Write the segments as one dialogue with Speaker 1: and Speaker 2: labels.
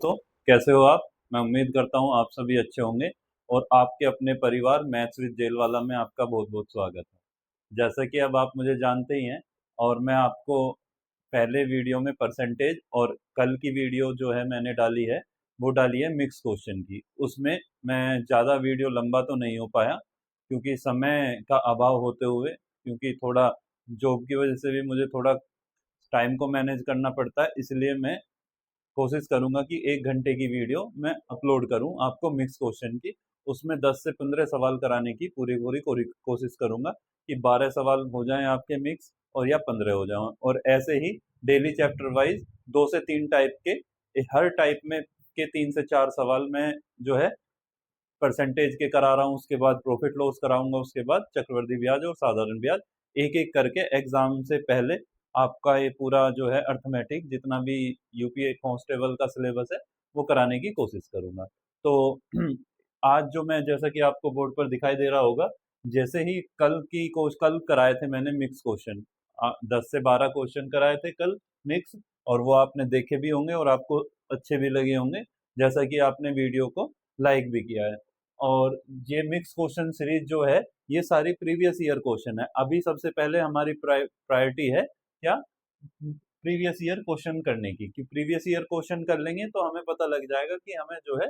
Speaker 1: दोस्तों, कैसे हो आप। मैं उम्मीद करता हूँ आप सभी अच्छे होंगे और आपके अपने परिवार मैथ्स विद जेलवाला में आपका बहुत बहुत स्वागत है। जैसा कि अब आप मुझे जानते ही हैं और मैं आपको पहले वीडियो में परसेंटेज और कल की वीडियो जो है मैंने डाली है वो डाली है मिक्स क्वेश्चन की। उसमें मैं ज़्यादा वीडियो लंबा तो नहीं हो पाया क्योंकि समय का अभाव होते हुए, क्योंकि थोड़ा जॉब की वजह से भी मुझे थोड़ा टाइम को मैनेज करना पड़ता है, इसलिए मैं कोशिश करूंगा कि 1 घंटे की वीडियो मैं अपलोड करूं आपको मिक्स क्वेश्चन की। उसमें 10 से 15 सवाल कराने की पूरी पूरी कोशिश करूंगा कि 12 सवाल हो जाएं आपके मिक्स और या 15 हो जाएं। और ऐसे ही डेली चैप्टर वाइज 2 से 3 टाइप के, हर टाइप में के 3 से 4 सवाल मैं जो है परसेंटेज के करा रहा हूँ, उसके बाद प्रॉफिट लॉस कराऊंगा, उसके बाद चक्रवृद्धि ब्याज और साधारण ब्याज, एक एक करके एग्जाम से पहले आपका ये पूरा जो है अर्थमेटिक जितना भी यूपीए कांस्टेबल का सिलेबस है वो कराने की कोशिश करूंगा। तो आज जो मैं, जैसा कि आपको बोर्ड पर दिखाई दे रहा होगा, जैसे ही कल कराए थे मैंने मिक्स क्वेश्चन, 10 से 12 क्वेश्चन कराए थे कल मिक्स, और वो आपने देखे भी होंगे और आपको अच्छे भी लगे होंगे, जैसा कि आपने वीडियो को लाइक भी किया है। और ये मिक्स क्वेश्चन सीरीज जो है ये सारी प्रीवियस ईयर क्वेश्चन है। अभी सबसे पहले हमारी प्रायोरिटी है क्या, प्रीवियस ईयर क्वेश्चन करने की, कि प्रीवियस ईयर क्वेश्चन कर लेंगे तो हमें पता लग जाएगा कि हमें जो है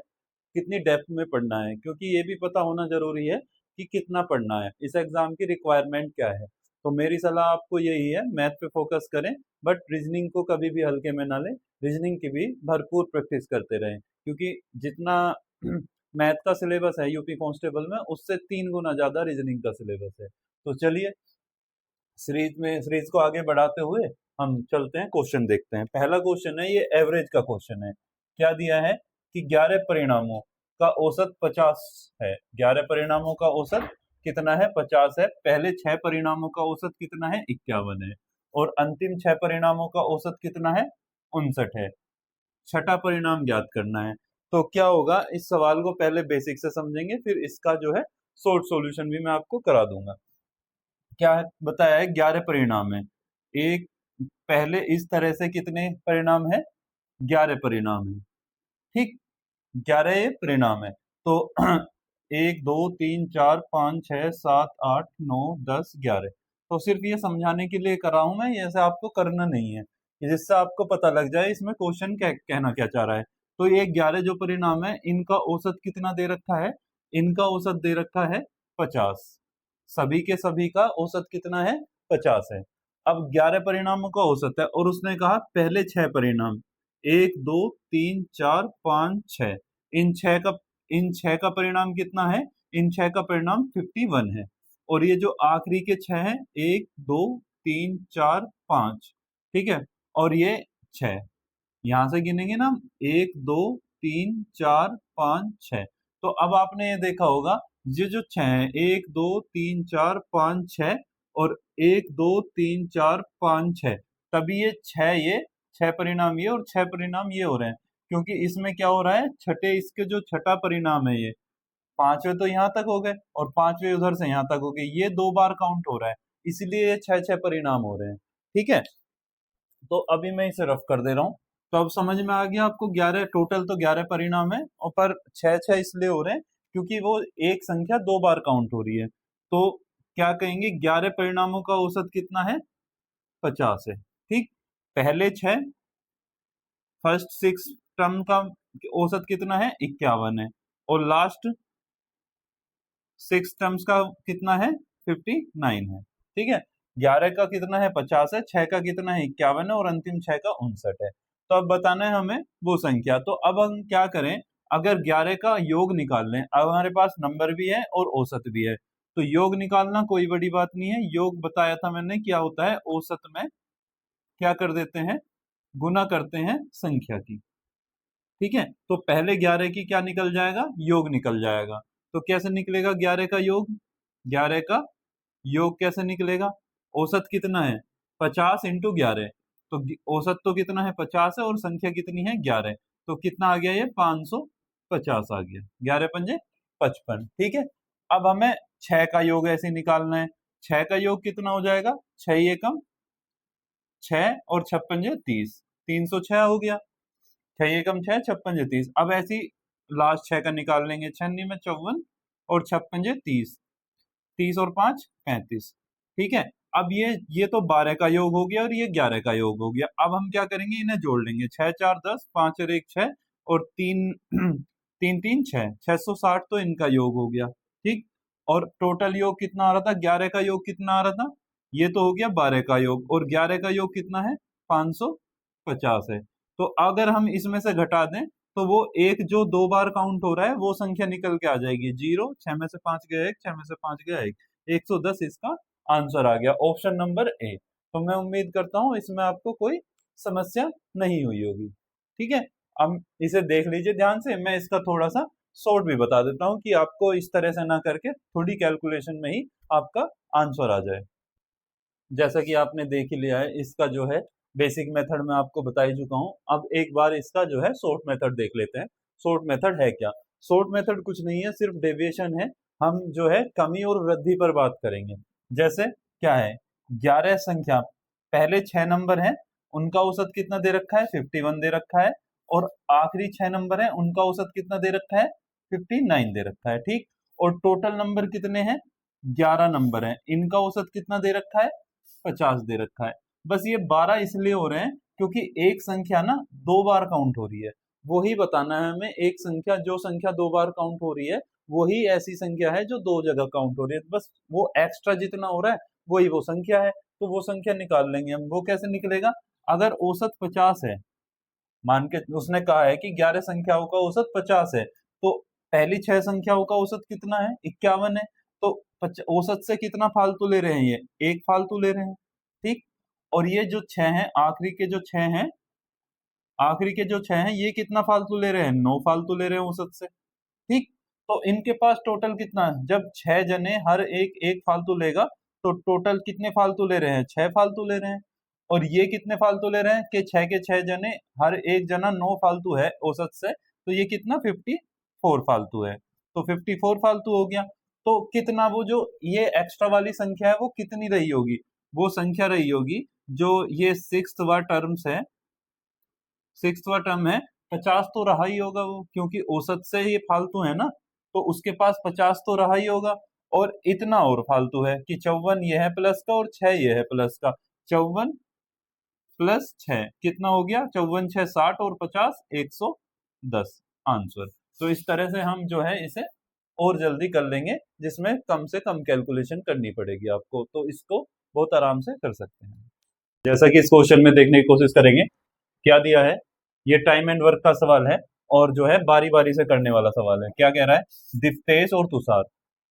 Speaker 1: कितनी डेप्थ में पढ़ना है, क्योंकि ये भी पता होना जरूरी है कि कितना पढ़ना है, इस एग्जाम की रिक्वायरमेंट क्या है। तो मेरी सलाह आपको यही है, मैथ पे फोकस करें बट रीजनिंग को कभी भी हल्के में ना लें, रीजनिंग की भी भरपूर प्रैक्टिस करते रहें, क्योंकि जितना मैथ का सिलेबस है यूपी कांस्टेबल में उससे 3 गुना ज्यादा रीजनिंग का सिलेबस है। तो चलिए सीरीज को आगे बढ़ाते हुए हम चलते हैं, क्वेश्चन देखते हैं। पहला क्वेश्चन है, ये एवरेज का क्वेश्चन है। क्या दिया है कि 11 परिणामों का औसत 50 है। 11 परिणामों का औसत कितना है, 50 है। पहले 6 परिणामों का औसत कितना है, 51 है। और अंतिम 6 परिणामों का औसत कितना है, 59 है। छठा परिणाम ज्ञात करना है। तो क्या होगा, इस सवाल को पहले बेसिक से समझेंगे, फिर इसका जो है शॉर्ट सॉल्यूशन भी मैं आपको करा दूंगा। क्या बताया है, 11 परिणाम है। एक पहले इस तरह से कितने परिणाम है, 11 परिणाम है। ठीक, 11 ये परिणाम है। तो 1 2 3 4 5 6 7 8 9 10 11। तो सिर्फ ये समझाने के लिए कर रहा हूं मैं, ऐसे आपको करना नहीं है, कि जिससे आपको पता लग जाए इसमें क्वेश्चन क्या कहना क्या चाह रहा है। तो ये 11 जो परिणाम है इनका औसत कितना दे रखा है, इनका औसत दे रखा है 50। सभी के सभी का औसत कितना है, 50 है। अब 11 परिणामों का औसत है और उसने कहा पहले 6 परिणाम, 1 2 3 4 5 6, इन छह का परिणाम कितना है, इन छह का परिणाम 51 है। और ये जो आखिरी के 6 हैं, 1 2 3 4 5, ठीक है, और ये 6, यहां से गिनेंगे ना, 1 2 3 4 5 6। तो अब आपने ये देखा होगा, ये जो 6 है, 1 2 3 4 5 6, और 1 2 3 4 5 6, तभी ये 6, ये 6 परिणाम ये और 6 परिणाम ये हो रहे हैं, क्योंकि इसमें क्या हो रहा है, छठे इसके जो छठा परिणाम है, ये पांचवे तो यहाँ तक हो गए और पांचवे उधर से यहाँ तक हो गए, ये 2 बार काउंट हो रहा है, इसलिए ये 6 6 परिणाम हो रहे हैं। ठीक है, तो अभी मैं इसे रफ कर दे रहा हूँ। तो अब समझ में आ गया आपको, 11 टोटल तो 11 परिणाम है, और पर 6 6 इसलिए हो रहे हैं क्योंकि वो एक संख्या 2 बार काउंट हो रही है। तो क्या कहेंगे, 11 परिणामों का औसत कितना है, 50 है। ठीक, पहले 6, फर्स्ट 6 टर्म का औसत कितना है, 51 है, और लास्ट 6 टर्म्स का कितना है, 59 है। ठीक है, 11 का कितना है, 50 है, 6 का कितना है, 51 है, और अंतिम 6 का 59 है। तो अब बताना है हमें वो संख्या। तो अब हम क्या करें, अगर 11 का योग निकाल लें, अब हमारे पास नंबर भी है और औसत भी है, तो योग निकालना कोई बड़ी बात नहीं है। योग बताया था मैंने क्या होता है, औसत में क्या कर देते हैं, गुना करते हैं संख्या की। ठीक है, तो पहले 11 की क्या निकल जाएगा, योग निकल जाएगा। तो कैसे निकलेगा 11 का योग, 11 का योग कैसे निकलेगा, औसत कितना है, 50 इंटू 11। तो औसत तो कितना है, 50 है, और संख्या कितनी है, 11। तो कितना आ गया, ये 550 आ गया, 11 पंजे 55। ठीक है, अब हमें 6 का योग ऐसे निकालना है। 6 का योग कितना हो जाएगा, 6 एकम 6 और 6 पंजे 30, 306 हो गया। 6 एकम 6, 6 पंजे 30। अब ऐसी लास्ट 6 का निकाल लेंगे, 6 में 54 और 6 पंजे 30, 30 और 5 35। ठीक है, अब ये तो 12 का योग हो गया और ये 11 का योग हो गया। अब हम क्या करेंगे, इन्हें जोड़ लेंगे, 6 4 10, 5 और 1 6 और 3 3 3 6, 660 तो इनका योग हो गया। ठीक, और टोटल योग कितना आ रहा था, 11 का योग कितना आ रहा था, ये तो हो गया 12 का योग, और 11 का योग कितना है, 550 है। तो अगर हम इसमें से घटा दें तो वो एक जो 2 बार काउंट हो रहा है वो संख्या निकल के आ जाएगी, 0, 6 में से 5 गया 1, 6 में से 5 गया 1, 110 इसका आंसर आ गया, ऑप्शन नंबर ए। तो मैं उम्मीद करता हूं इसमें आपको कोई समस्या नहीं हुई होगी। ठीक है, अब इसे देख लीजिए ध्यान से, मैं इसका थोड़ा सा शॉर्ट भी बता देता हूं कि आपको इस तरह से ना करके थोड़ी कैलकुलेशन में ही आपका आंसर आ जाए। जैसा कि आपने देख ही लिया है, इसका जो है बेसिक मेथड मैं आपको बता ही चुका हूं। अब एक बार इसका जो है शॉर्ट मेथड देख लेते हैं। शॉर्ट मेथड है क्या? शॉर्ट मेथड कुछ नहीं है, सिर्फ डेविएशन है। हम जो है कमी और वृद्धि पर बात करेंगे। जैसे क्या है, 11 संख्या, पहले 6 नंबर हैं, उनका औसत कितना दे रखा है, 51 दे रखा है, और आखिरी 6 नंबर हैं, उनका औसत कितना दे रखा है, 59 दे रखा है। ठीक, और टोटल नंबर कितने हैं, 11 नंबर हैं, इनका औसत कितना दे रखा है, 50 दे रखा है। बस ये 12 इसलिए हो रहे हैं क्योंकि एक संख्या ना 2 बार काउंट हो रही है, वही बताना है हमें। एक संख्या, जो संख्या 2 बार काउंट हो रही है वही ऐसी संख्या है जो 2 जगह काउंट हो रही है, बस वो एक्स्ट्रा जितना हो रहा है वही वो संख्या है। तो वो संख्या निकाल लेंगे हम। वो कैसे निकलेगा, अगर औसत 50 है, मान के उसने कहा है कि 11 संख्याओं का औसत 50 है, तो पहली 6 संख्याओं का औसत कितना है, 51 है। तो औसत से कितना फालतू ले रहे हैं, ये एक फालतू ले रहे हैं। ठीक, और ये जो 6 हैं, आखिरी के जो 6 हैं, आखिरी के जो 6 हैं, ये कितना फालतू ले रहे हैं, 9 फालतू ले रहे हैं औसत से। ठीक, तो इनके पास टोटल कितना है, जब 6 जने हर एक एक फालतू लेगा तो टोटल कितने फालतू ले रहे हैं, 6 फालतू ले रहे हैं। और ये कितने फालतू ले रहे हैं कि 6 के 6 जने, हर एक जना 9 फालतू है औसत से, तो ये कितना 54 फालतू है। तो 54 फालतू हो गया। तो कितना वो जो ये एक्स्ट्रा वाली संख्या है वो कितनी रही होगी, वो संख्या रही होगी जो ये सिक्स्थवा टर्म्स है, सिक्स्थवा टर्म है, 50 तो रहा ही होगा वो, क्योंकि औसत से ये फालतू है ना, तो उसके पास 50 तो रहा ही होगा। और इतना और फालतू है कि 54 ये है प्लस का और 6 ये है प्लस का, 54 प्लस 6 कितना हो गया, 54 6 60 और 50 110 आंसर। तो इस तरह से हम जो है इसे और जल्दी कर लेंगे, जिसमें कम से कम कैलकुलेशन करनी पड़ेगी आपको, तो इसको बहुत आराम से कर सकते हैं। जैसा कि इस क्वेश्चन में देखने की कोशिश करेंगे, क्या दिया है, ये टाइम एंड वर्क का सवाल है और जो है बारी बारी से करने वाला सवाल है। क्या कह रहा है, दीप्तेश और तुषार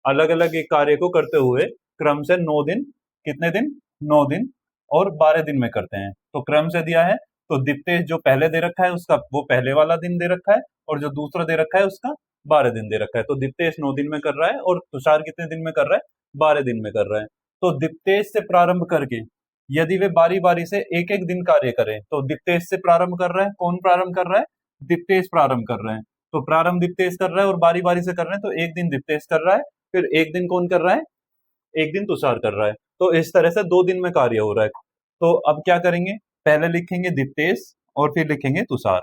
Speaker 1: अलग अलग एक कार्य को करते हुए क्रम से 9 दिन, कितने दिन, 9 दिन और 12 दिन में करते हैं। तो क्रम से दिया है, तो दीप्तेश जो पहले दे रखा है उसका वो पहले वाला दिन दे रखा है, और जो दूसरा दे रखा है उसका 12 दिन दे रखा है। तो दीप्तेश 9 दिन में कर रहा है और तुषार कितने दिन में कर रहा है, 12 दिन में कर रहा है। तो दीप्तेश से प्रारंभ करके यदि वे बारी बारी से एक एक दिन कार्य करें, तो दीप्तेश से प्रारंभ कर रहा है, कौन प्रारंभ कर रहा है, दीप्तेश प्रारंभ कर रहे हैं। तो प्रारंभ दीप्तेश कर रहा है और बारी बारी से कर रहे हैं, तो एक दिन दीप्तेश कर रहा है, फिर एक दिन कौन कर रहा है, एक दिन तुषार कर रहा है। तो इस तरह से 2 दिन में कार्य हो रहा है। तो अब क्या करेंगे, पहले लिखेंगे दीप्तेश और फिर लिखेंगे तुषार।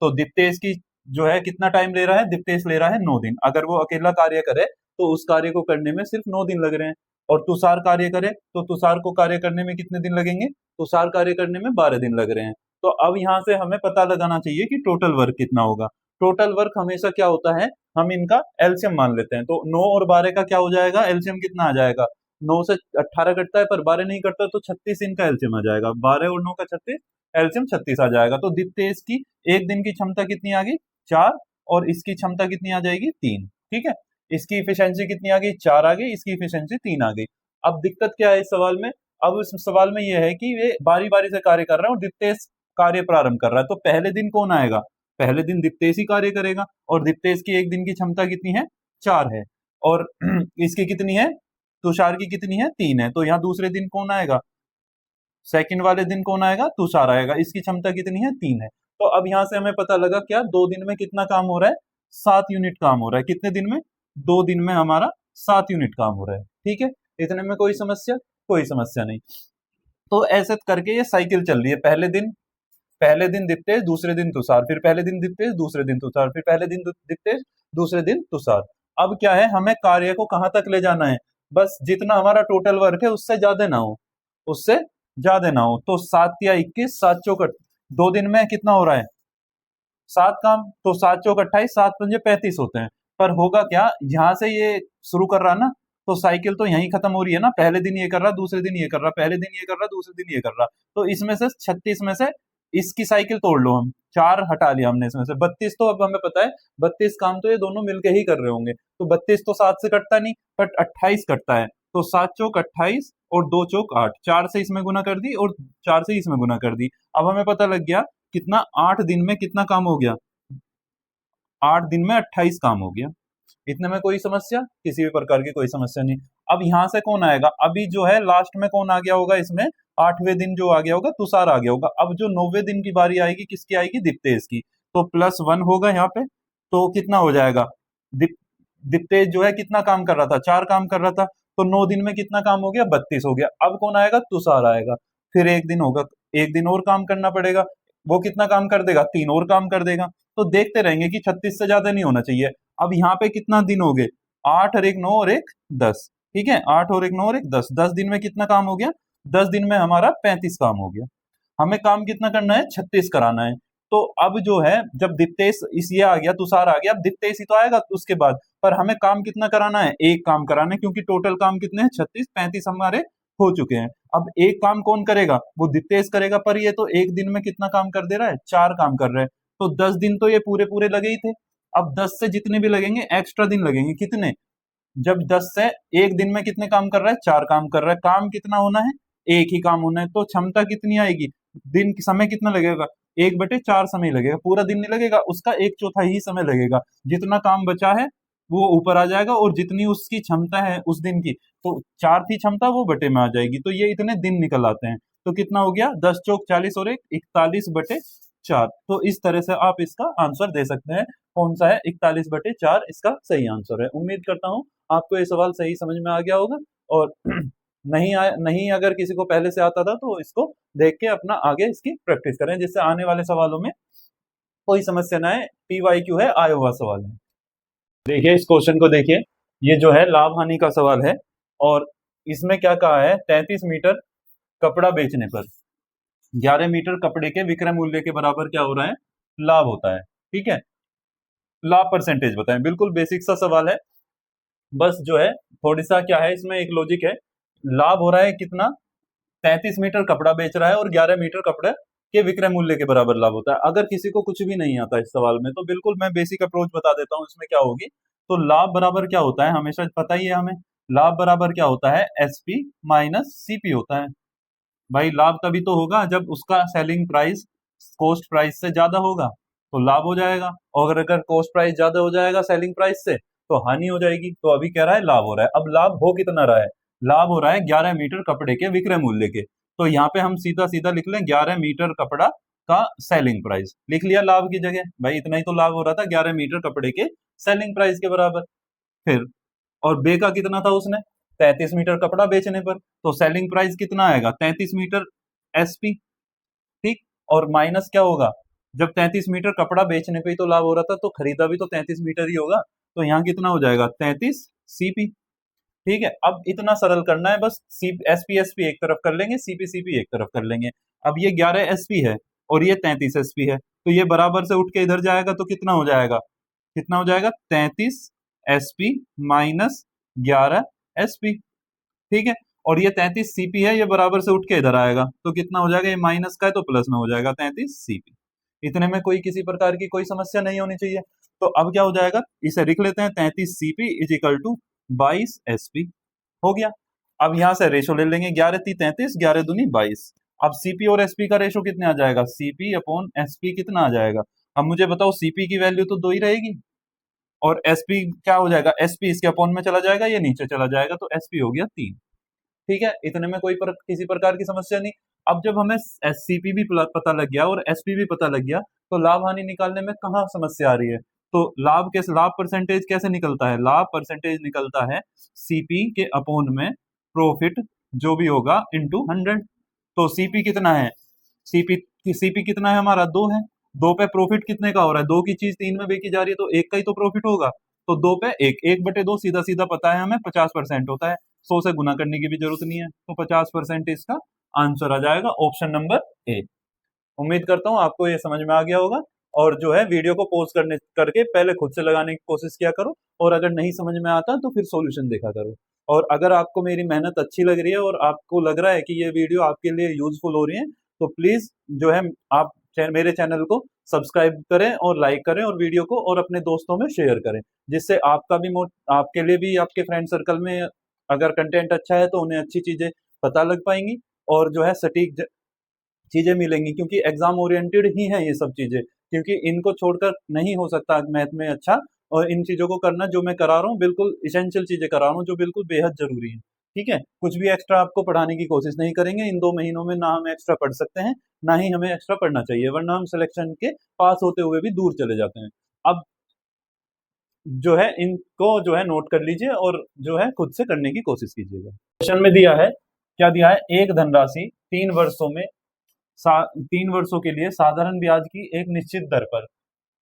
Speaker 1: तो दीप्तेश की जो है कितना टाइम ले रहा है, दीप्तेश ले रहा है 9 दिन। अगर वो अकेला कार्य करे तो उस कार्य को करने में सिर्फ 9 दिन लग रहे हैं, और तुषार कार्य करे तो तुषार को कार्य करने में कितने दिन लगेंगे, तुषार कार्य करने में 12 दिन लग रहे हैं। तो अब यहाँ से हमें पता लगाना चाहिए कि टोटल वर्क कितना होगा। टोटल वर्क हमेशा क्या होता है, हम इनका एलसीएम मान लेते हैं। तो 9 और 12 का क्या हो जाएगा, एलसीएम कितना आ जाएगा, 9 से 18 कटता है पर 12 नहीं कटता, तो 36 इनका एलसीएम आ जाएगा, 12 और 9 का 36, एलसीएम 36 आ जाएगा। तो दीप्तेश की एक दिन की क्षमता कितनी आ गई, 4, और इसकी क्षमता कितनी आ जाएगी, 3। ठीक है, इसकी इफिशियंसी कितनी आ गई, 4 आ गई, इसकी इफिशियंसी 3 आ गई। अब दिक्कत क्या है इस सवाल में, अब इस सवाल में यह है कि वे बारी बारी से कार्य कर रहे हैं और दीप्तेश कार्य प्रारंभ कर रहा है। तो पहले दिन कौन आएगा, पहले दिन दीप्तेश ही कार्य करेगा, और दीप्तेश की एक दिन की क्षमता कितनी है, 4 है, और इसकी कितनी है, तुषार की कितनी है, 3 है। तो यहाँ दूसरे दिन कौन आएगा, सेकंड वाले दिन कौन आएगा, तुषार आएगा, इसकी क्षमता कितनी है, 3 है। तो अब यहां से हमें पता लगा क्या, 2 दिन में कितना काम हो रहा है, 7 यूनिट काम हो रहा है। कितने दिन में, 2 दिन में हमारा 7 यूनिट काम हो रहा है। ठीक है, इतने में कोई समस्या नहीं। तो ऐसे करके ये साइकिल चल रही है, पहले दिन पहले दिन दिप्तेश, दूसरे दिन तुषार, फिर पहले दिन दिप्तेश, दूसरे दिन तुषार, फिर पहले दिन दिप्तेश, दूसरे दिन तुषार। अब क्या है, हमें कार्य को कहां तक ले जाना है, बस जितना हमारा टोटल वर्क है उससे ज्यादा ना हो, उससे ज्यादा ना हो। तो 7 या 21, 7 चौक 2 दिन में कितना हो रहा है, 7 काम, तो 7 चौक 28, 7 पंजे 35 होते हैं। पर होगा क्या, यहां से ये शुरू कर रहा ना, तो साइकिल तो यहीं खत्म हो रही है ना, पहले दिन ये कर रहा, दूसरे दिन ये कर रहा, पहले दिन ये कर रहा, दूसरे दिन ये कर रहा। तो इसमें से 36 में से इसकी साइकिल तोड़ लो, हम 4 हटा लिया हमने इसमें से, 32 तो अब हमें पता है 32 काम तो ये दोनों मिलके ही कर रहे होंगे, तो 32 तो 7 से कटता नहीं, बट 28 कटता है। तो 7 चौक 28 और 2 चौक 8, 4 से इसमें गुना कर दी और 4 से इसमें गुना कर दी। अब हमें पता लग गया कितना, 8 दिन में कितना काम हो गया, 8 दिन में 28 काम हो गया। इतने में कोई समस्या, किसी भी प्रकार की कोई समस्या नहीं। अब यहां से कौन आएगा, अभी जो है लास्ट में कौन आ गया होगा इसमें, 8वें दिन जो आ गया होगा तुषार आ गया होगा। अब जो 9वें दिन की बारी आएगी, किसकी आएगी, दिप्तेश की, तो +1 होगा यहाँ पे। तो कितना हो जाएगा, दिप्तेश जो है कितना काम कर रहा था, 4 काम कर रहा था, तो 9 दिन में कितना काम हो गया, 32 हो गया। अब कौन आएगा, तुषार आएगा, फिर एक दिन होगा, एक दिन और काम करना पड़ेगा, वो कितना काम कर देगा, 3 और काम कर देगा। तो देखते रहेंगे कि 36 से ज्यादा नहीं होना चाहिए। अब यहाँ पे कितना दिन हो गए, 8 और 1 9 और 1 10, ठीक है, 8 और 1 9 और 1 10, 10 दिन में कितना काम हो गया, 10 दिन में हमारा 35 काम हो गया। हमें काम कितना करना है, 36 कराना है। तो अब जो है, जब दिप्तेश इस ये आ गया, तुषार आ गया, अब दिप्तेश ही तो आएगा उसके बाद, पर हमें काम कितना कराना है, एक काम कराना है, क्योंकि टोटल काम कितने हैं, 36, 35 हमारे हो चुके हैं। अब एक काम कौन करेगा, वो दिप्तेश करेगा, पर ये तो एक दिन में कितना काम कर दे रहा है, 4 काम कर रहा है, तो 10 दिन तो ये पूरे पूरे लगे ही थे। अब 10 से जितने भी लगेंगे एक्स्ट्रा दिन लगेंगे, कितने, जब 10 से एक दिन में कितने काम कर रहा है, 4 काम कर रहा है, काम कितना होना है, एक ही काम होना है, तो क्षमता कितनी आएगी, दिन समय कितना लगेगा, 1/4 समय लगेगा, पूरा दिन नहीं लगेगा, उसका 1/4 ही समय लगेगा। जितना काम बचा है वो ऊपर आ जाएगा, और जितनी उसकी क्षमता है उस दिन की, तो 4 थी क्षमता, वो बटे में आ जाएगी, तो ये इतने दिन निकल आते हैं। तो कितना हो गया, 10 चौक 40 और 1 41/4। तो इस तरह से आप इसका आंसर दे सकते हैं, कौन सा है, 41/4 इसका सही आंसर है। उम्मीद करता हूं आपको ये सवाल सही समझ में आ गया होगा, और नहीं अगर किसी को पहले से आता था तो इसको देख के अपना आगे इसकी प्रैक्टिस करें, जिससे आने वाले सवालों में कोई समस्या ना आए। PYQ है, आया हुआ सवाल है। देखिए इस क्वेश्चन को देखिए, ये जो है लाभ हानि का सवाल है, और इसमें क्या कहा है, 33 मीटर कपड़ा बेचने पर 11 मीटर कपड़े के विक्रय मूल्य के बराबर क्या हो रहा है, लाभ होता है। ठीक है, लाभ परसेंटेज बताएं, बिल्कुल बेसिक सा सवाल है। बस जो है थोड़ी सा क्या है, इसमें एक लॉजिक है, लाभ हो रहा है कितना, 33 मीटर कपड़ा बेच रहा है और 11 मीटर कपड़े के विक्रय मूल्य के बराबर लाभ होता है। अगर किसी को कुछ भी नहीं आता इस सवाल में, तो बिल्कुल मैं बेसिक अप्रोच बता देता हूँ, इसमें क्या होगी। तो लाभ बराबर क्या होता है, हमेशा पता ही है हमें, लाभ बराबर क्या होता है, SP माइनस CP होता है। भाई लाभ तभी तो होगा जब उसका सेलिंग प्राइस कॉस्ट प्राइस से ज्यादा होगा, तो लाभ हो जाएगा, और अगर कॉस्ट प्राइस ज्यादा हो जाएगा सेलिंग प्राइस से, तो हानि हो जाएगी। तो अभी कह रहा है लाभ हो रहा है। अब लाभ हो कितना रहा है, लाभ हो रहा है 11 मीटर कपड़े के विक्रय मूल्य के। तो यहाँ पे हम सीधा सीधा लिख लें 11 मीटर कपड़ा का सेलिंग प्राइस, लिख लिया लाभ की जगह, भाई इतना ही तो लाभ हो रहा था, 11 मीटर कपड़े के सेलिंग प्राइस के बराबर। फिर और बे का कितना था उसने, 33 मीटर कपड़ा बेचने पर, तो सेलिंग प्राइस कितना आएगा, 33 मीटर SP। ठीक, और माइनस क्या होगा, जब 33 मीटर कपड़ा बेचने पे ही तो लाभ हो रहा था, तो खरीदा भी तो 33 मीटर ही होगा, तो यहाँ कितना हो जाएगा, 33 CP। ठीक है, अब इतना सरल करना है, बस SP एक तरफ कर लेंगे, CP एक तरफ कर लेंगे। अब ये 11 SP है और ये 33 SP है, तो ये बराबर से उठ के इधर जाएगा, तो कितना हो जाएगा, कितना हो जाएगा, 33 SP माइनस 11 SP। ठीक है, और ये 33 CP है, ये बराबर से उठ के इधर आएगा, तो कितना हो जाएगा, ये माइनस का है तो प्लस में हो जाएगा, 33 CP। इतने में कोई किसी प्रकार की कोई समस्या नहीं होनी चाहिए। तो अब क्या हो जाएगा, इसे लिख लेते हैं, 33 CP is equal to 22 SP हो गया। अब यहां से रेशो ले लेंगे, 11 × 33, 11 दूनी 22। अब CP और SP का रेशो कितने आ जाएगा, CP अपॉन SP कितना आ जाएगा। अब मुझे बताओ, CP की वैल्यू तो 2 ही रहेगी, और SP क्या हो जाएगा, SP इसके अपॉन में चला जाएगा, ये नीचे चला जाएगा, तो SP हो गया 3। ठीक है, इतने में कोई किसी प्रकार की समस्या नहीं। अब जब हमें CP भी पता लग गया और SP भी पता लग गया, तो लाभ हानि निकालने में कहाँ समस्या आ रही है। तो लाभ परसेंटेज कैसे निकलता है, लाभ परसेंटेज निकलता है CP के अपॉन में प्रॉफिट जो भी होगा इनटू 100। तो CP कितना है, CP कि सीपी कितना है हमारा 2 है, 2 पे प्रॉफिट कितने का हो रहा है, 2 की चीज 3 में बेची जा रही है तो 1 का ही तो प्रॉफिट होगा, तो 2 पे 1, 1/2 सीधा सीधा पता है हमें 50% होता है, 100 से गुना करने की भी जरूरत नहीं है, तो 50% इसका आंसर आ जाएगा ऑप्शन नंबर ए। उम्मीद करता हूँ आपको ये समझ में आ गया होगा, और जो है वीडियो को पॉज करने करके पहले खुद से लगाने की कोशिश किया करो, और अगर नहीं समझ में आता तो फिर सॉल्यूशन देखा करो। और अगर आपको मेरी मेहनत अच्छी लग रही है और आपको लग रहा है कि ये वीडियो आपके लिए यूजफुल हो रही है, तो प्लीज जो है आप मेरे चैनल को सब्सक्राइब करें और लाइक करें, और वीडियो को और अपने दोस्तों में शेयर करें, जिससे आपका भी आपके लिए भी आपके फ्रेंड सर्कल में अगर कंटेंट अच्छा है तो उन्हें अच्छी चीजें पता लग पाएंगी, और जो है सटीक चीजें मिलेंगी, क्योंकि एग्जाम ओरिएंटेड ही है ये सब चीजें, क्योंकि इनको छोड़कर नहीं हो सकता मैथ में अच्छा, और इन चीजों को करना जो मैं करा रहा हूँ बिल्कुल इसेंशियल चीजें करा रहा हूँ जो बिल्कुल बेहद जरूरी है। ठीक है, कुछ भी एक्स्ट्रा आपको पढ़ाने की कोशिश नहीं करेंगे इन 2 महीनों में, ना हम एक्स्ट्रा पढ़ सकते हैं ना ही हमें एक्स्ट्रा पढ़ना चाहिए, वरना हम सिलेक्शन के पास होते हुए भी दूर चले जाते हैं। अब जो है इनको जो है नोट कर लीजिए और जो है खुद से करने की कोशिश कीजिएगा। क्वेश्चन में दिया है, क्या दिया है, एक धनराशि 3 वर्षों में 3 वर्षों के लिए साधारण ब्याज की एक निश्चित दर पर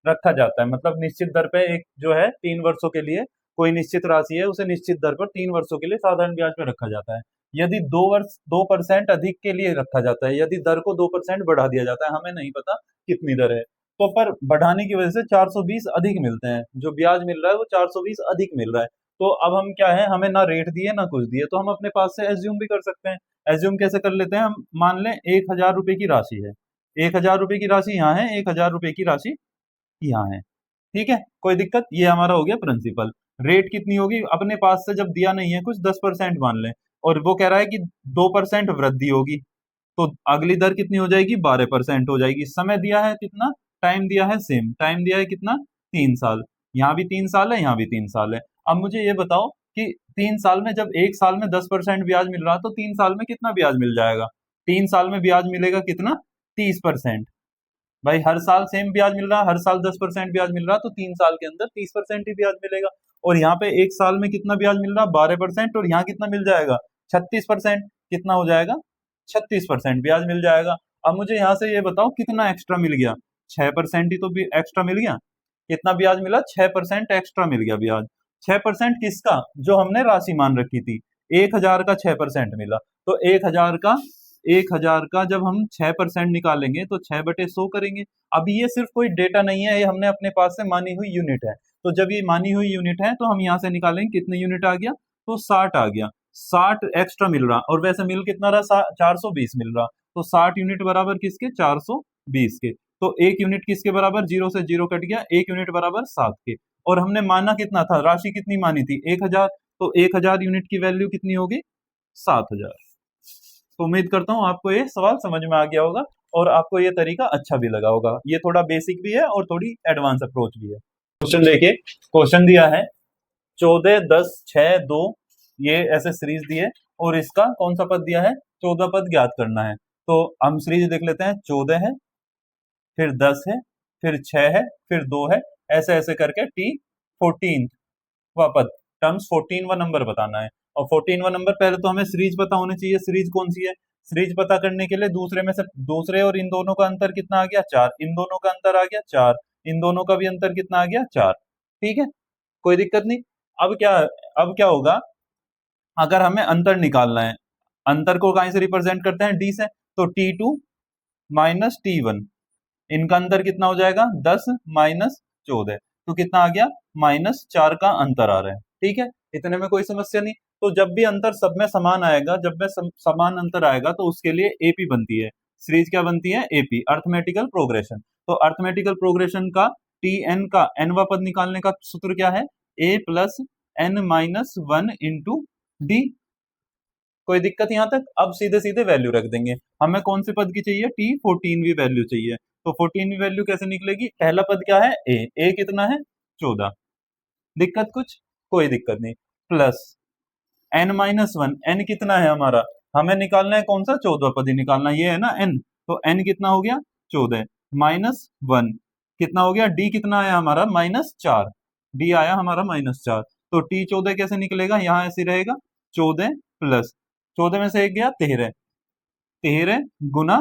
Speaker 1: रखा जाता है, मतलब निश्चित दर पे एक जो है 3 वर्षों के लिए कोई निश्चित राशि है उसे निश्चित दर पर 3 वर्षों के लिए साधारण ब्याज पे रखा जाता है। यदि 2% अधिक के लिए रखा जाता है, यदि दर को 2% बढ़ा दिया जाता है, हमें नहीं पता कितनी दर है, तो पर बढ़ाने की वजह से 420 अधिक मिलते हैं, जो ब्याज मिल रहा है वो 420 अधिक मिल रहा है, तो अब हम क्या है, हमें ना रेट दिए ना कुछ दिए, तो हम अपने पास से एज्यूम भी कर सकते हैं। एज्यूम कैसे कर लेते हैं, हम मान लें 1,000 रुपए की राशि है, 1,000 रुपए की राशि यहाँ है, 1,000 रुपए की राशि यहाँ है, ठीक है, कोई दिक्कत, ये हमारा हो गया प्रिंसिपल। रेट कितनी होगी, अपने पास से जब दिया नहीं है कुछ 10% मान लें, और वो कह रहा है कि 2% वृद्धि होगी, तो अगली दर कितनी हो जाएगी, 12% हो जाएगी। समय दिया है कितना, टाइम दिया है सेम, टाइम दिया है कितना, 3 साल, यहाँ भी 3 साल है, यहाँ भी 3 साल है। अब मुझे ये बताओ कि 3 साल में जब एक साल में 10% ब्याज मिल रहा तो 3 साल में कितना ब्याज मिल जाएगा, 3 साल में ब्याज मिलेगा कितना, 30%। भाई हर साल सेम ब्याज मिल रहा, हर साल 10% ब्याज मिल रहा, तो 3 साल के अंदर 30% ही ब्याज मिलेगा। और यहाँ पे एक साल में कितना ब्याज मिल रहा, 12%, और यहाँ कितना मिल जाएगा, 36%, कितना हो जाएगा, 36% ब्याज मिल जाएगा। अब मुझे यहाँ से ये बताओ कितना एक्स्ट्रा मिल गया, 6% ही तो भी एक्स्ट्रा मिल गया, कितना ब्याज मिला, 6% एक्स्ट्रा मिल गया ब्याज। 6% किसका, जो हमने राशि मान रखी थी, 1,000 का 6% मिला, तो 1,000 का जब हम 6% निकालेंगे तो 6/100 करेंगे। अब ये सिर्फ कोई डेटा नहीं है, ये हमने अपने पास से मानी हुई यूनिट है, तो जब ये मानी हुई यूनिट है तो हम यहाँ से निकालेंगे कितने यूनिट आ गया, तो 60 आ गया, 60 एक्स्ट्रा मिल रहा, और वैसे मिल कितना रहा, 420 मिल रहा, तो 60 यूनिट बराबर किसके, 420 के, तो एक यूनिट किसके बराबर, 0 से 0 कट गया, एक यूनिट बराबर 7 के, और हमने माना कितना था, राशि कितनी मानी थी, 1,000, तो 1,000 यूनिट की वैल्यू कितनी होगी, 7,000। तो उम्मीद करता हूँ आपको ये सवाल समझ में आ गया होगा, और आपको ये तरीका अच्छा भी लगा होगा, ये थोड़ा बेसिक भी है और थोड़ी एडवांस अप्रोच भी है। क्वेश्चन देखिए, क्वेश्चन दिया है 14, 10, 6, 2, ये ऐसे सीरीज दी है, और इसका कौन सा पद दिया है, 14 पद ज्ञात करना है। तो हम सीरीज देख लेते हैं, 14 है, फिर 10 है, फिर 6 है, फिर 2 है, ऐसे ऐसे करके T14 वा पद, टर्म्स 14वां नंबर बताना है, और 14वां नंबर पहले तो हमें सीरीज पता होनी चाहिए, सीरीज कौन सी है, सीरीज पता करने के लिए दूसरे में से दूसरे और इन दोनों का अंतर कितना आ गया, 4, इन दोनों का अंतर आ गया 4, इन दोनों का भी अंतर कितना आ गया, 4, ठीक है, कोई दिक्कत नहीं। अब क्या होगा, अगर हमें अंतर निकालना है, अंतर को कहां से रिप्रेजेंट करते हैं, डी से, तो T2 माइनस T1, इनका अंतर कितना हो जाएगा, 10 माइनस 14, तो कितना आ गया, -4 का अंतर आ रहा है, ठीक है, इतने में कोई समस्या नहीं। तो जब भी अंतर सब में समान आएगा, जब में समान अंतर आएगा तो उसके लिए एपी बनती है, सीरीज क्या बनती है, एपी, अर्थमेटिकल प्रोग्रेशन। तो अर्थमेटिकल प्रोग्रेशन का Tn का nवा पद निकालने का सूत्र क्या है, a plus n minus 1 into D. कोई दिक्कत यहाँ तक, अब सीधे सीधे वैल्यू रख देंगे, हमें कौन से पद की चाहिए, T14वीं वैल्यू चाहिए, तो 14वीं वैल्यू कैसे निकलेगी, पहला पद क्या है, ए कितना है, 14, दिक्कत कुछ, कोई दिक्कत नहीं, प्लस n-1, n कितना है हमारा, हमें निकालना है कौन सा, 14वां पद ही निकालना, ये है ना n, तो n कितना हो गया, 14, -1 कितना हो गया, d कितना आया हमारा, -4, d आया हमारा -4, तो T14 कैसे निकलेगा, यहाँ ऐसे रहेगा, 14 प्लस 14 में से एक गया 13, 13 गुना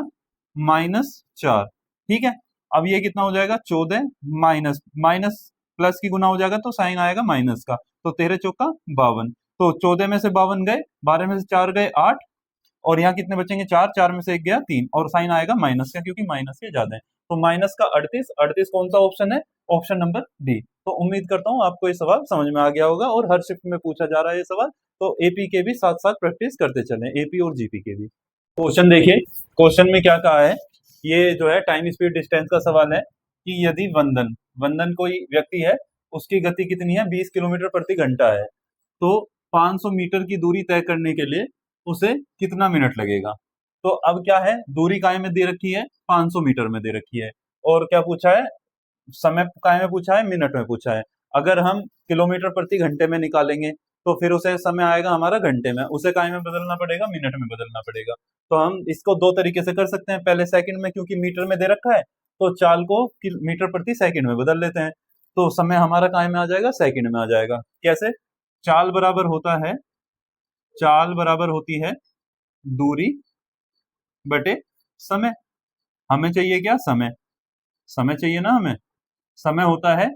Speaker 1: -4। ठीक है, अब ये कितना हो जाएगा 14 माइनस माइनस प्लस की गुना हो जाएगा तो साइन आएगा माइनस का, तो 13 चौका 52। तो 14 में से 52 गए, 12 में से 4 गए 8, और यहाँ कितने बचेंगे 4, 4 में से 1 गया 3, और साइन आएगा माइनस का क्योंकि माइनस के ज्यादा है। तो माइनस का 38, 38 कौन सा ऑप्शन है? Option number D. तो उम्मीद करता हूँ आपको ये सवाल समझ में आ गया होगा, और हर शिफ्ट में पूछा जा रहा है ये सवाल, तो एपी के भी साथ साथ प्रैक्टिस करते चलें, एपी और जीपी के भी। क्वेश्चन देखिए, क्वेश्चन में क्या कहा है, ये जो है टाइम स्पीड डिस्टेंस का सवाल है कि यदि वंदन वंदन कोई व्यक्ति है, उसकी गति कितनी है 20 किलोमीटर प्रति घंटा है, तो 500 मीटर की दूरी तय करने के लिए उसे कितना मिनट लगेगा। तो अब क्या है, दूरी काय में दे रखी है 500 मीटर में दे रखी है, और क्या पूछा है, समय काय में पूछा है, मिनट में पूछा है। अगर हम किलोमीटर प्रति घंटे में निकालेंगे तो फिर उसे समय आएगा हमारा घंटे में, उसे काय में बदलना पड़ेगा, मिनट में बदलना पड़ेगा। तो हम इसको दो तरीके से कर सकते हैं, पहले सेकंड में, क्योंकि मीटर में दे रखा है तो चाल को मीटर प्रति सेकंड में बदल लेते हैं, तो समय हमारा काय में आ जाएगा, सेकंड में आ जाएगा। कैसे? चाल बराबर होता है, चाल बराबर होती है दूरी बटे समय। हमें चाहिए क्या? समय। समय चाहिए ना हमें, समय होता है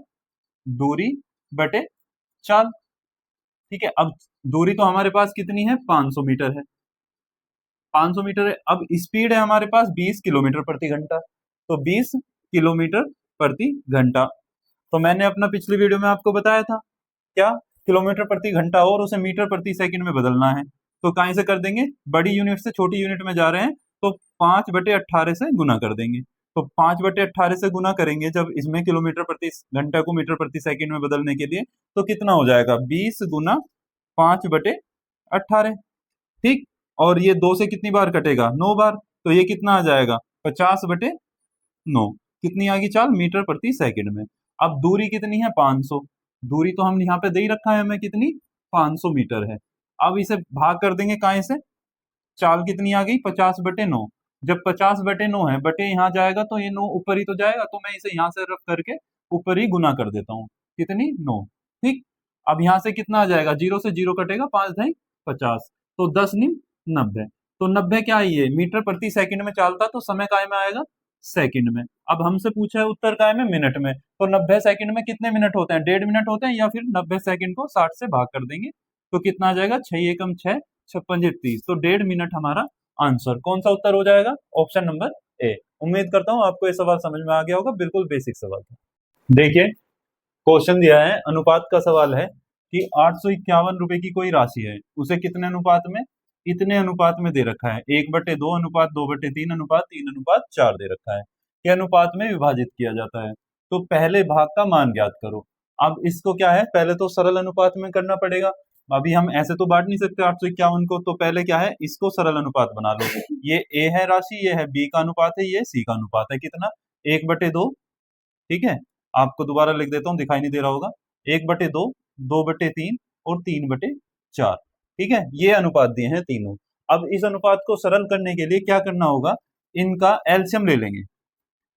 Speaker 1: दूरी बटे चाल। ठीक है, अब दूरी तो हमारे पास कितनी है 500 मीटर है, 500 मीटर है। अब स्पीड है हमारे पास 20 किलोमीटर प्रति घंटा, तो 20 किलोमीटर प्रति घंटा। तो मैंने अपना पिछली वीडियो में आपको बताया था क्या, किलोमीटर प्रति घंटा और उसे मीटर प्रति सेकंड में बदलना है, तो कहीं से कर देंगे, बड़ी यूनिट से छोटी यूनिट में जा रहे हैं तो 5/18 से गुना कर देंगे। तो 5/18 से गुना करेंगे जब इसमें किलोमीटर प्रति घंटा को मीटर प्रति सेकंड में बदलने के लिए, तो कितना हो जाएगा 20 गुना 5/18। ठीक, और ये 2 से कितनी बार कटेगा 9 बार, तो ये कितना आ जाएगा 50/9। कितनी आ गई चाल? मीटर प्रति सेकंड में। अब दूरी कितनी है 500, दूरी तो हम यहाँ पे दे ही रखा है हमें, कितनी 500 मीटर है। अब इसे भाग कर देंगे काय से, चाल कितनी आ गई 50/9। जब 50/9 है, बटे यहाँ जाएगा तो ये 9 ऊपर ही तो जाएगा, तो मैं इसे यहाँ से रख करके ऊपर ही गुना कर देता हूँ, कितनी 9। ठीक, अब यहाँ से कितना आ जाएगा, 0 से 0 कटेगा, 5 ढाई 50, तो 10 निम 90। तो 90 क्या है, ये मीटर प्रति सेकंड में चालता, तो समय काय में आएगा, सेकंड में। अब हमसे पूछा है उत्तर काय में, मिनट में, तो 90 सेकंड में कितने मिनट होते हैं, 1.5 मिनट होते हैं, या फिर 90 सेकंड को 60 से भाग कर देंगे तो कितना आ जाएगा, 6 एकम 6, 56 30, तो 1.5 मिनट हमारा आंसर। कौन सा उत्तर हो जाएगा? Option number A. उम्मीद करता हूं आपको ये सवाल समझ में आ गया होगा, बिल्कुल बेसिक सवाल था। देखिए, क्वेश्चन दिया है, अनुपात का सवाल है कि 851 रुपए की कोई राशि है, उसे कितने अनुपात में, इतने अनुपात में दे रखा है, 1/2 अनुपात 2/3 अनुपात 3/4 दे रखा है, के अनुपात में विभाजित किया जाता है, तो पहले भाग का मान ज्ञात करो। अब इसको क्या है, पहले तो सरल अनुपात में करना पड़ेगा, अभी हम ऐसे तो बांट नहीं सकते 851 को, तो पहले क्या है, इसको सरल अनुपात बना लो। ये ए है राशि, ये है बी का अनुपात है, ये सी का अनुपात है, कितना 1/2। ठीक है, आपको दोबारा लिख देता हूं, दिखाई नहीं दे रहा होगा, 1/2, 2/3 और 3/4। ठीक है, ये अनुपात दिए हैं तीनों। अब इस अनुपात को सरल करने के लिए क्या करना होगा, इनका एलसीएम ले लेंगे।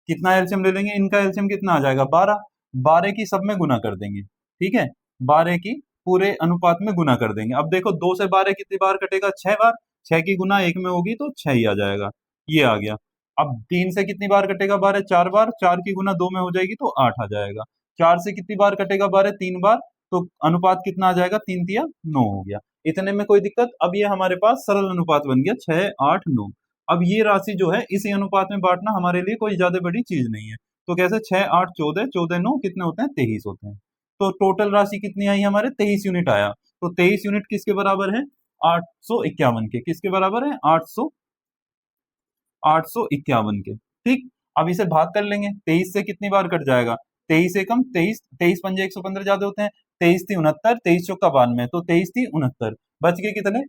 Speaker 1: कितना एलसीएम ले लेंगे, इनका एलसीएम कितना आ जाएगा 12, 12 की सब में गुना कर देंगे। ठीक है, 12 की पूरे अनुपात में गुना कर देंगे। अब देखो 2 से 12 कितनी बार कटेगा, 6 बार, 6 की गुना 1 में होगी तो 6 ही आ जाएगा, ये आ गया। अब 3 से कितनी बार कटेगा 12, 4 बार, 4 की गुना 2 में हो जाएगी तो 8 आ जाएगा। 4 से कितनी बार कटेगा 12, 3 बार, तो अनुपात कितना आ जाएगा, 3 तिया 9 हो गया। इतने में कोई दिक्कत? अब ये हमारे पास सरल अनुपात बन गया 6, 8, 9। अब ये राशि जो है इसी अनुपात में बांटना हमारे लिए कोई ज्यादा बड़ी चीज नहीं है, तो कैसे 6, 8, 14, 14, 9 कितने होते हैं 23 होते हैं। तो टोटल राशि कितनी आई हमारे, 23 यूनिट आया। तो 23 यूनिट किसके बराबर है, 851 के। किसके बराबर है, 851 के। ठीक, अब इसे भाग कर लेंगे, 23 से कितनी बार कट जाएगा, 23 एकम 23, 23 पंजे 115 ज्यादा होते हैं, 23 × 3 = 69, 23 चौका 92, तो 23 × 3 = 69, बच गए कितने,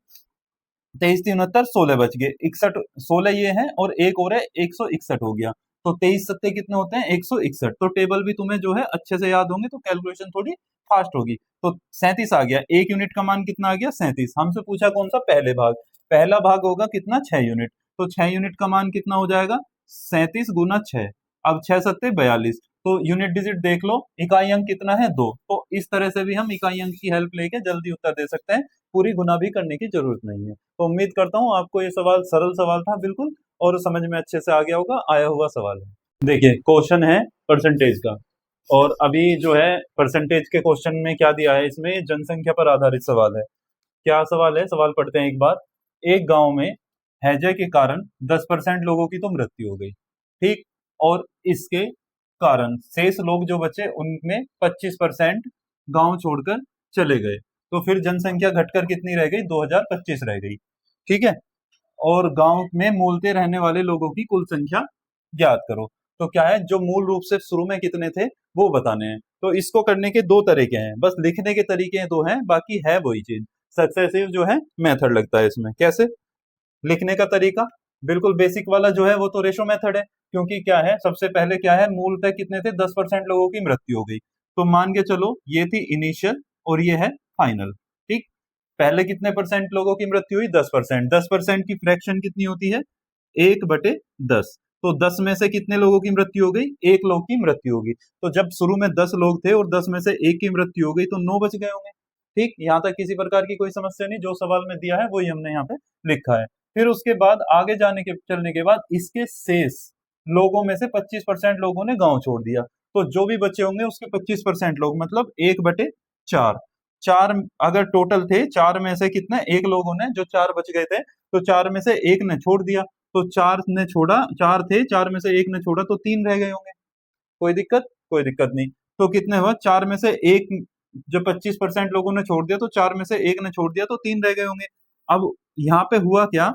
Speaker 1: 23 × 3 = 69, 16 बच गए, 61, 16 ये है और एक और है, 161 हो गया। तो 23 सत्ते कितने होते हैं, 161। तो टेबल भी तुम्हें जो है अच्छे से याद होंगे, तो कैलकुलेशन थोड़ी फास्ट होगी। तो 37 आ गया, एक यूनिट का मान कितना आ गया 37। हमसे पूछा कौन सा, पहले भाग, पहला भाग होगा कितना 6 यूनिट, तो 6 यूनिट का मान कितना हो जाएगा 37 गुना 6। अब 6 सत्ते 42, तो यूनिट डिजिट देख लो, इकाई अंक कितना है 2। तो इस तरह से भी हम इकाई अंक की हेल्प लेके जल्दी उत्तर दे सकते हैं, पूरी गुना भी करने की जरूरत नहीं है। तो उम्मीद करता हूँ आपको ये सवाल सरल सवाल था बिल्कुल, और समझ में अच्छे से आ गया होगा, आया हुआ सवाल है। देखिए क्वेश्चन है परसेंटेज का, और अभी जो है परसेंटेज के क्वेश्चन में क्या दिया है, इसमें जनसंख्या पर आधारित सवाल है। क्या सवाल है, सवाल पढ़ते हैं एक बार। एक गांव में हैजे के कारण 10% लोगों की तो मृत्यु हो गई, ठीक, और इसके कारण शेष लोग जो बचे उनमें 25% गांव छोड़कर चले गए। तो फिर जनसंख्या घटकर कितनी रह गई, 2025 रह गई, ठीक है। और गांव में मूलतः रहने वाले लोगों की कुल संख्या ज्ञात करो। तो क्या है, जो मूल रूप से शुरू में कितने थे वो बताने हैं। तो इसको करने के दो तरीके हैं, बस लिखने के तरीके दो हैं, बाकी है वही चीज। सक्सेसिव जो है मेथड लगता है इसमें। कैसे लिखने का तरीका, बिल्कुल बेसिक वाला जो है वो तो रेशो मेथड है, क्योंकि क्या है सबसे पहले क्या है, मूलतः कितने थे, 10% लोगों की मृत्यु हो गई। तो मान के चलो ये थी इनिशियल और ये है फाइनल, ठीक। पहले कितने परसेंट लोगों की मृत्यु हुई, 10%। 10% की फ्रैक्शन कितनी होती है, 1/10। तो 10 में से कितने लोगों की मृत्यु हो गई, 1 लोग की मृत्यु होगी। तो जब शुरू में 10 लोग थे और 10 में से 1 की मृत्यु हो गई तो 9 बच गए होंगे, ठीक। यहाँ तक किसी प्रकार की कोई समस्या नहीं, जो सवाल में दिया है वही हमने यहाँ पे लिखा है। फिर उसके बाद आगे चलने के बाद इसके शेष लोगों में से 25% लोगों ने गांव छोड़ दिया। तो जो भी बचे होंगे उसके 25% लोग, मतलब 1/4। 4 अगर टोटल थे, 4 में से कितने, 1 लोगों ने, जो 4 बच गए थे, तो 4 में से 1 ने छोड़ दिया। तो 4 ने छोड़ा, 4 थे, 4 में से 1 ने छोड़ा, तो 3 रह गए होंगे। कोई दिक्कत, कोई दिक्कत नहीं। तो कितने हुआ, 4 में से 1, जब 25% लोगों ने छोड़ दिया तो 4 में से 1 ने छोड़ दिया, तो 3 रह गए होंगे। अब यहाँ पे हुआ क्या,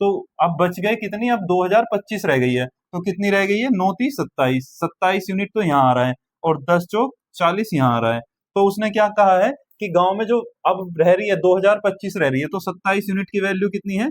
Speaker 1: तो अब बच गए कितनी, अब 2025 रह गई है। तो कितनी रह गई है, 9 3 27, 27 यूनिट तो यहाँ आ रहा है, और 10 चौक 40 यहाँ आ रहा है। तो उसने क्या कहा है कि गांव में जो अब रह रही है 2025 रह रही है, तो 27 यूनिट की वैल्यू कितनी है,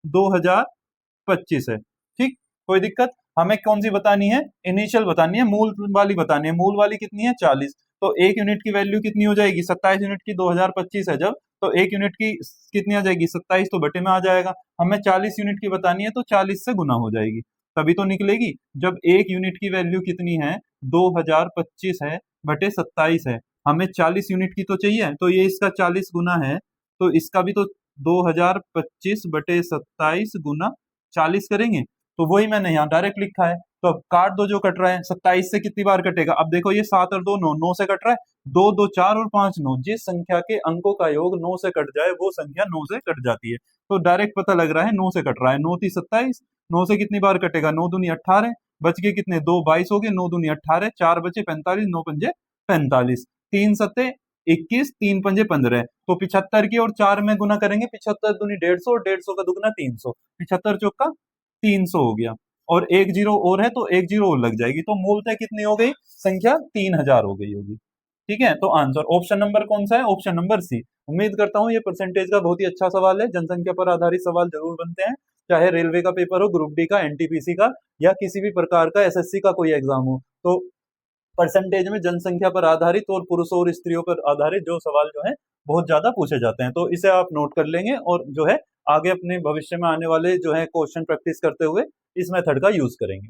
Speaker 1: 2025 है, ठीक। कोई दिक्कत, हमें कौन सी बतानी है, इनिशियल बतानी है, मूल वाली बतानी है। मूल वाली कितनी है, 40। तो 1 यूनिट की वैल्यू कितनी हो जाएगी, 27 यूनिट की 2025 है जब, तो 1 यूनिट की कितनी आ जाएगी, 27, तो बटे में आ जाएगा। हमें 40 यूनिट की बतानी है तो 40 से गुना हो जाएगी, तभी तो निकलेगी। जब 1 यूनिट की वैल्यू कितनी है, 2025 है, बटे 27 है, हमें 40 यूनिट की तो चाहिए, तो ये इसका 40 गुना है, तो इसका भी तो 2025 बटे 27 गुना 40 करेंगे। तो वही मैंने यहाँ डायरेक्ट लिखा है। तो अब काट दो जो कट रहा है, 27 से कितनी बार कटेगा, अब देखो ये 7 और 2 9, 9 से कट रहा है, 2 2 4 और 5 9। जिस संख्या के अंकों का योग 9 से कट जाए वो संख्या 9 से कट जाती है। तो डायरेक्ट पता लग रहा है 9 से कट रहा है। 9 3 27, 9 से कितनी बार कटेगा, 9 दूनी 18, बच गए कितने, 2 22 हो गए, 9 दूनी 18, 4 बचे 45, 9 पंजे 45, 3 सत्ते 21, 3 पंजे 15। तो 75 की और 4 में गुना करेंगे, 75 दूनी 150 और 150 का दुगना 300, 75 चौका 300 हो गया, और एक जीरो और है तो एक जीरो और लग जाएगी। तो मूलतः कितनी हो गई, संख्या 3000 हो गई होगी, ठीक है। तो आंसर ऑप्शन नंबर कौन सा है, ऑप्शन नंबर सी। उम्मीद करता हूँ ये परसेंटेज का बहुत ही अच्छा सवाल है। जनसंख्या पर आधारित सवाल जरूर बनते हैं, चाहे रेलवे का पेपर हो, ग्रुप डी का, एनटीपीसी का, या किसी भी प्रकार का एसएससी का कोई एग्जाम हो। तो परसेंटेज में जनसंख्या पर आधारित और पुरुषों और स्त्रियों पर आधारित जो सवाल जो है बहुत ज्यादा पूछे जाते हैं। तो इसे आप नोट कर लेंगे, और जो है आगे अपने भविष्य में आने वाले जो है क्वेश्चन प्रैक्टिस करते हुए इस मेथड का यूज करेंगे।